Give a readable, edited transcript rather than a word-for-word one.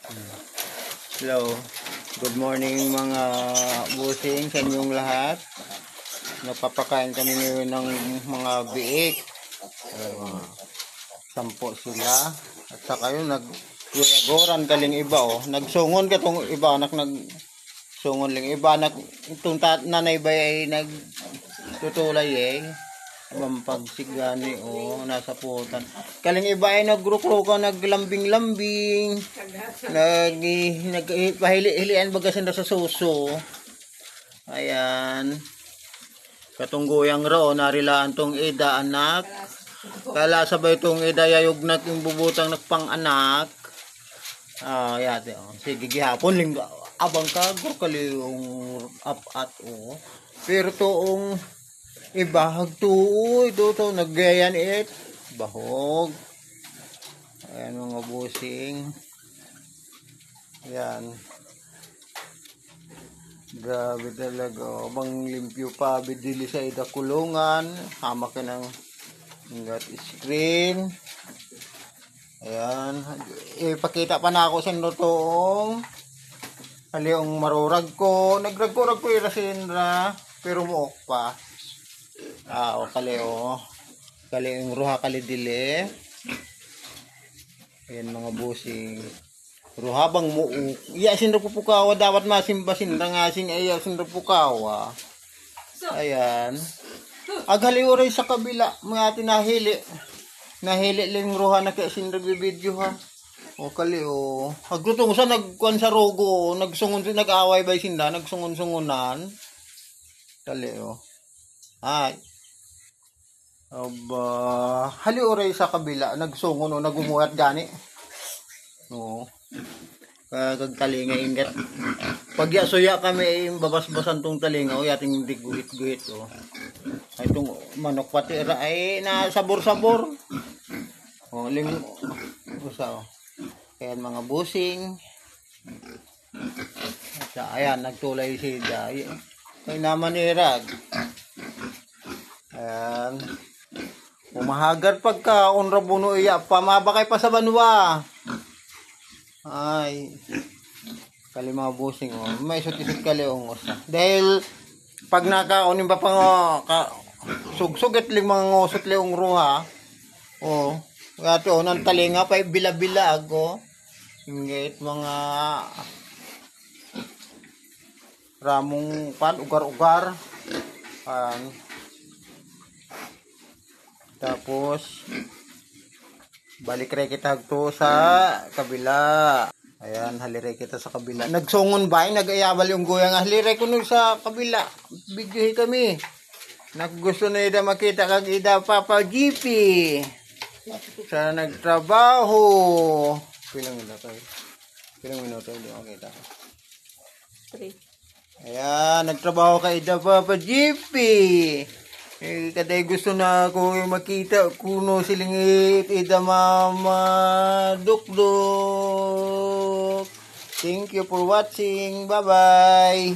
Hello. Good morning mga busing sa inyong lahat. Nagpapakain kami ngayon ng mga biik. Sampo sila. At saka yun, nagkuyagoran kaling iba oh. Nagsungon ka tong iba, nagsungon lang iba. Itong nanay ba ay nagtutulay eh. Mampagsigani o nasa putan. Kaling iba ay nagrukruka, naglambing-lambing. Nagpahili-hilian bagasin sa suso. Ayan. Katunggoyang rao narilaan tong ida anak. Kala sabay tong ida yayog na yung bubutang nagpang-anak. Yate oh. Sige gihapon lingga. Abang kagor kali yung apat oh. Pero toong ibahag tuoy to naggayan it bahog. Ayan mga busing. Ayan. Grabe talaga. Bang limpyo pa bidili sa ida kulungan. Hamak ka ng screen. Ayan. Ipakita pa na ako sa toong aliong marurag ko. Nagrag-kurag ko irasindra. Pero muok pa. Kaleo. Kaleo yung ruha kalidili. Ayan mga busing. Ruha bang muuk. Iya sindro pupukawa. Dapat masimbasin. Rangasing iya sindro pukawa. Ayan. Aghaliw rin sa kabila. Mga tinahili. Nahili lang ruha na kaya sindro bibidyo ha. O kaleo. Agrutong sa nagkuhan sa rogo. Nag-away ba sinda. Nagsungon-sungunan. Kaleo. Ay. Aba, hali oray sa kabila, nagsungon o nagumuhat gani. Oo. Kagtalinga ingat. Pag yasuya kami babas-basan tong talinga o yating hindi guhit-guhit o. Ay itong manok patira ay na sabor-sabor. O ling usa o. Ayan mga busing. Ayan nagtulay si Day. Kay naman irag. Ayan. Umahagar pagka unrabuno iya pamabakay pa sa banwa. Ay. Kali mga busing oh. May isot-isot kali ongos. Dahil pag nakaunin pa sugsugit ling mga ngosot leong ruha. Oh. Gato nang talinga pa bila-bila ako. Ingit mga ramong pan ugar-ugar. Tapos balik rin kita to sa kabila. Ayan, halire kita sa kabila. Nagsungon ba? Nag-ayabal yung goyang. Halire ko nun sa kabila. Videohin kami. Naggusto na ida makita kag ida Papa GP. Sa nagtrabaho. Pilang minuto. Pilang minuto hindi makita. 3. Ayan, nagtrabaho kay ida Papa GP. Kaday gusto na ako makita kuno silingit ida mama dukduk. Thank you for watching. Bye bye.